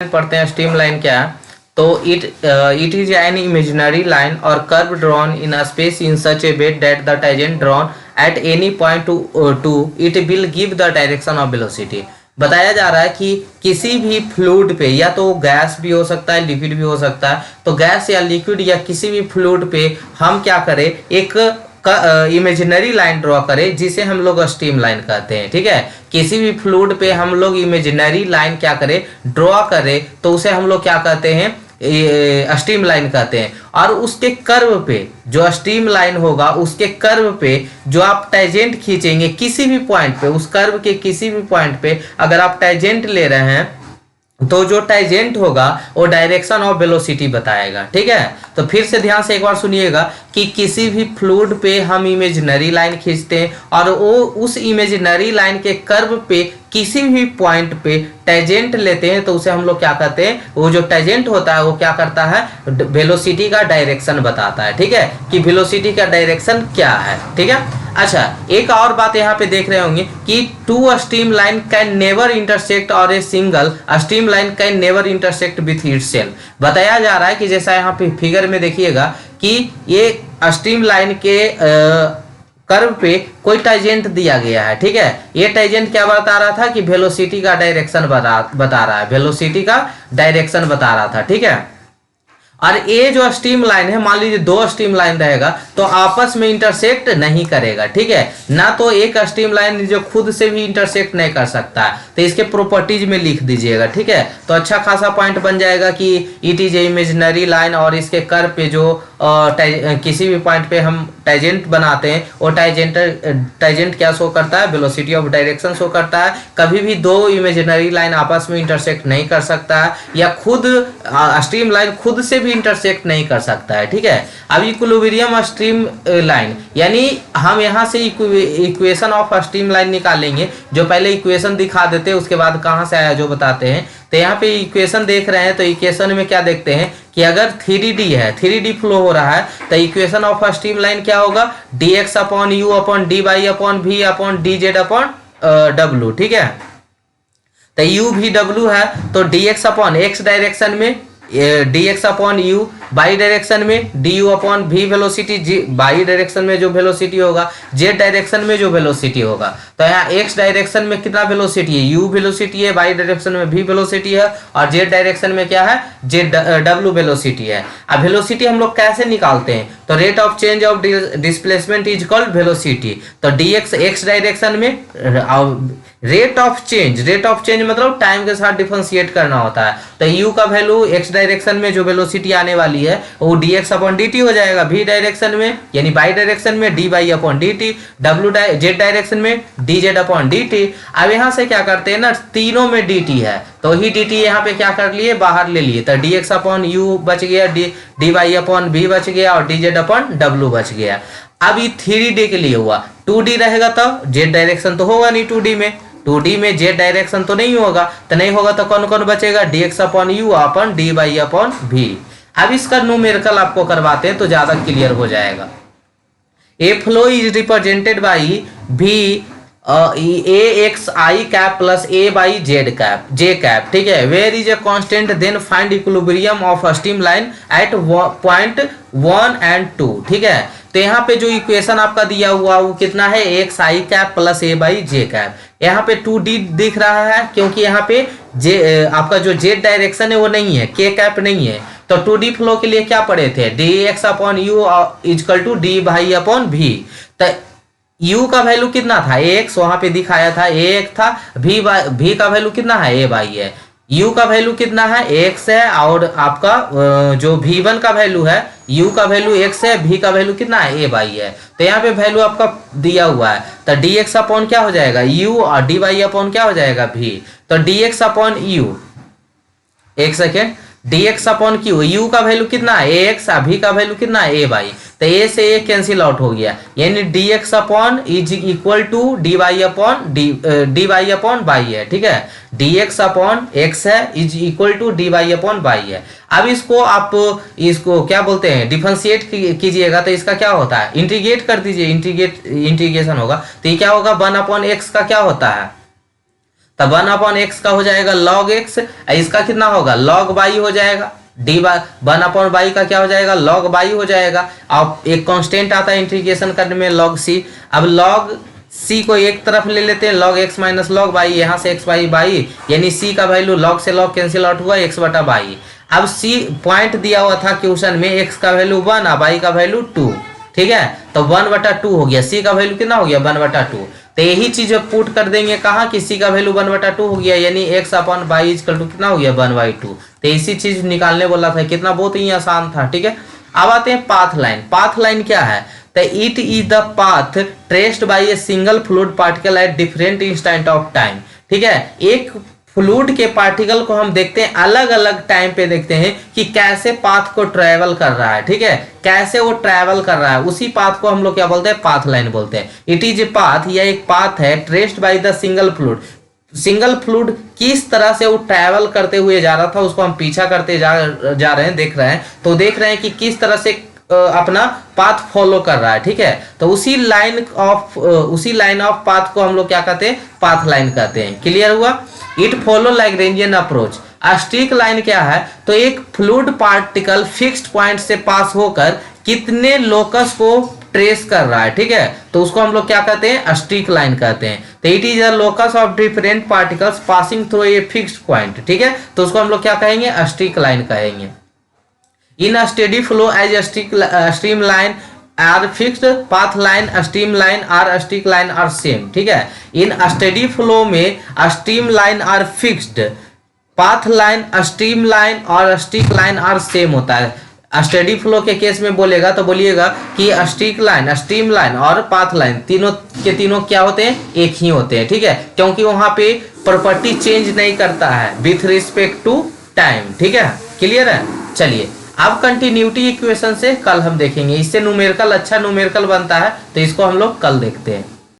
पढ़ते हैं stream line क्या है। तो it is an imaginary line और curve drawn in a space in such a way that the tangent drawn at any point to it will give the direction of velocity. बताया जा रहा है कि किसी भी फ्लूइड पे, या तो गैस भी हो सकता है, लिक्विड भी हो सकता है, तो गैस या लिक्विड या किसी भी फ्लूइड पे हम क्या करें, एक इमेजिनरी लाइन ड्रॉ करें जिसे हम लोग स्ट्रीम लाइन कहते हैं। ठीक है, किसी भी फ्लूइड पे हम लोग इमेजिनरी लाइन क्या करें, ड्रॉ करें, तो उसे हम लोग क्या कहते हैं, स्ट्रीम लाइन कहते हैं। और उसके कर्व पे, जो स्ट्रीम लाइन होगा उसके कर्व पे जो आप टेंजेंट खींचेंगे किसी भी पॉइंट पे, उस कर्व के किसी भी पॉइंट पे अगर आप टेंजेंट ले रहे हैं तो जो टेंजेंट होगा वो डायरेक्शन ऑफ वेलोसिटी बताएगा। ठीक है, तो फिर से ध्यान से एक बार सुनिएगा कि किसी भी फ्लूइड पे हम इमेजिनरी लाइन खींचते हैं और वो उस इमेजिनरी लाइन के कर्व पे किसी भी पॉइंट पे टेंजेंट लेते हैं तो उसे हम लोग क्या कहते हैं, वो जो टेंजेंट होता है वो क्या करता है, वेलोसिटी का डायरेक्शन बताता है। ठीक है, कि वेलोसिटी का डायरेक्शन क्या है। ठीक है, अच्छा एक और बात यहाँ पे देख रहे होंगे कि two stream line can never intersect और a single stream line can never intersect with itself. बताया जा रहा है कि जैसा यहाँ पे फिगर में देखिएगा कि ये स्ट्रीम लाइन के कर्व पे कोई टेंजेंट दिया गया है। ठीक है, ये टेंजेंट क्या बता रहा था कि वेलोसिटी का डायरेक्शन बता रहा है, वेलोसिटी का डायरेक्शन बता रहा था। ठीक है, और ये जो स्ट्रीम लाइन है, मान लीजिए दो स्ट्रीम लाइन रहेगा तो आपस में इंटरसेक्ट नहीं करेगा। ठीक है, ना तो एक स्ट्रीम लाइन जो खुद से भी इंटरसेक्ट नहीं कर सकता है, तो इसके प्रॉपर्टीज में लिख दीजिएगा। ठीक है, तो अच्छा खासा पॉइंट बन जाएगा कि it is a imaginary line और इसके कर्व पे जो किसी भी पॉइंट पे हम टेंजेंट बनाते हैं वो टेंजेंट क्या शो करता है, वेलोसिटी ऑफ डायरेक्शन शो करता है। कभी भी दो इमेजिनरी लाइन आपस में इंटरसेक्ट नहीं कर सकता है, या खुद स्ट्रीम लाइन खुद से भी इंटरसेक्ट नहीं कर सकता है। ठीक है, अब इक्विलिब्रियम स्ट्रीम लाइन, यानी हम यहाँ से इक्वेशन ऑफ स्ट्रीम लाइन निकालेंगे। जो पहले इक्वेशन दिखा देते हैं उसके बाद कहाँ से आया जो बताते हैं। तो यहाँ पे इक्वेशन देख रहे हैं, तो इक्वेशन में क्या देखते हैं कि अगर 3D है, 3D फ्लो हो रहा है, तो इक्वेशन ऑफ स्ट्रीम लाइन क्या होगा, dx upon you upon dy upon v upon dz upon w। ठीक है, तो u v w है, तो dx अपॉन x डायरेक्शन में dx upon you, by direction में du upon v velocity, by direction में जो वेलोसिटी होगा, z डायरेक्शन में जो वेलोसिटी होगा। तो यहाँ x डायरेक्शन में कितना वेलोसिटी है, u वेलोसिटी है, बाई डायरेक्शन में v वेलोसिटी है, और z डायरेक्शन में क्या है, w वेलोसिटी है। अब वेलोसिटी हम लोग कैसे निकालते हैं, तो rate of change of displacement is called velocity. तो dx x डायरेक्शन में, रेट ऑफ चेंज मतलब टाइम के साथ डिफरेंशिएट करना होता है। तो u का वैल्यू x डायरेक्शन में जो वेलोसिटी आने वाली है वो dx अपॉन dt हो जाएगा, v डायरेक्शन में यानी बाई डायरेक्शन में dy upon dt, z direction में dz अपॉन dt। अब यहाँ से क्या करते हैं ना, तीनों में dt है तो ही dt यहाँ पे क्या कर लिए, बाहर ले लिए, तो dx अपॉन u बच गया, dy अपॉन v बच गया और dz अपॉन w बच गया। अब ये 3D के लिए हुआ, 2D रहेगा तो z डायरेक्शन तो होगा नहीं 2D में, 2D में z डायरेक्शन तो नहीं होगा, तो नहीं होगा तो कौन कौन बचेगा, dx upon you upon dy upon v। अब इसका न्यूमेरिकल आपको करवाते हैं तो ज्यादा क्लियर हो जाएगा। A flow is represented by v a x I cap plus a by z cap. ठीक है, where is a constant then find equilibrium of stream line at point 1 and 2। ठीक है, तो यहाँ पे जो इक्वेशन आपका दिया हुआ वो कितना है, x I cap plus A by J cap. यहाँ पे 2D दिख रहा है क्योंकि यहाँ पे आपका जो z डायरेक्शन है वो नहीं है, k कैप नहीं है। तो 2D फ्लो के लिए क्या पढ़े थे, dx upon u equal to d by upon v। तो u का वैल्यू कितना था, x वहां पे दिखाया था, a था, v का वैल्यू कितना है, a बाई है। u का वैल्यू कितना है, x है, और आपका जो v1 का वैल्यू है, u का वैल्यू x है, v का वैल्यू कितना है, a बाई है। तो यहाँ पे वैल्यू आपका दिया हुआ है, तो dx अपॉन क्या हो जाएगा, u और dy अपॉन क्या हो जाएगा, v। तो dx अपॉन u, एक second, dx upon q, u का वैल्यू कितना है, ax, v का वैल्यू कितना है, a बाई। तो a से a कैंसिल आउट हो गया, यानी dx upon is equal to dy upon by है। ठीक है, dx अपॉन x है is equal to dy upon by है। अब इसको आप इसको क्या बोलते हैं, डिफरेंशिएट कीजिएगा तो इसका क्या होता है, इंटीग्रेट कर दीजिए, इंटीग्रेशन होगा तो ये क्या होगा, 1 अपॉन x का क्या होता है, तो 1/x का हो जाएगा log x, इसका कितना होगा log y हो जाएगा, डी बाई 1/y का क्या हो जाएगा log y हो जाएगा। अब एक कांस्टेंट आता है इंटीग्रेशन करने में log c, अब log c को एक तरफ ले लेते हैं, log x minus log y, यहाँ से x y यानी c का वैल्यू log से log कैंसिल आउट हुआ x बटा y। अब c पॉइंट दिया हुआ था क्वेश्चन में, x का वैल्यू 1 और y का वैल्यू 2, ठीक है, तो 1/2 हो गया, c का वैल्यू कितना हो गया 1/2। तो यही चीज पुट कर देंगे कहाँ कि c का वैल्यू 1/2 हो गया, यानी x upon y equal to कितना हो गया 1/2। तो इसी चीज निकालने बोला था, कितना बहुत ही आसान था, ठीक है। अब आते हैं पाथ लाइन। पाथ लाइन क्या है, तो it is the path traced by a single fluid particle at different instant of time, ठीक है। एक फ्लूइड के पार्टिकल को हम देखते हैं अलग अलग टाइम पे, देखते हैं कि कैसे पाथ को ट्रेवल कर रहा है, ठीक है, कैसे वो ट्रेवल कर रहा है, उसी पाथ को हम लोग क्या बोलते हैं पाथ लाइन बोलते हैं। इट इज ए पाथ, यह एक पाथ है traced by the single fluid, single fluid किस तरह से वो ट्रैवल करते हुए जा रहा था उसको हम पीछा करते जा रहे हैं, देख रहे हैं, तो देख रहे हैं कि किस तरह से अपना पाथ फॉलो कर रहा है, ठीक है। तो उसी लाइन ऑफ पाथ को हम लोग क्या कहते हैं पाथ लाइन कहते हैं। क्लियर हुआ। It follow Lagrangian approach. Streak line क्या है, तो एक फ्लूइड पार्टिकल फिक्स्ड पॉइंट से पास होकर कितने लोकस को ट्रेस कर रहा है, ठीक है, तो उसको हम लोग क्या कहते हैं स्ट्रिक लाइन कहते हैं। तो it is a locus of different particles passing through a fixed point, ठीक है, तो उसको हम लोग क्या कहेंगे स्ट्रिक लाइन कहेंगे। In a steady flow as stream line are fixed, path line stream line are streak line are same, ठीक है। इन स्टेडी फ्लो में stream line are fixed, path line stream line और streak line are same होता है। Steady flow के case में बोलेगा तो बोलिएगा कि स्ट्रिक लाइन, स्ट्रीम लाइन और पाथ लाइन तीनों के तीनों क्या होते हैं एक ही होते हैं, ठीक है, क्योंकि वहां पे प्रॉपर्टी चेंज नहीं करता है विथ रिस्पेक्ट टू टाइम, ठीक है। क्लियर है। चलिए अब कंटिन्यूटी इक्वेशन से कल हम देखेंगे, इससे न्यूमेरिकल अच्छा न्यूमेरिकल बनता है, तो इसको हम लोग कल देखते हैं।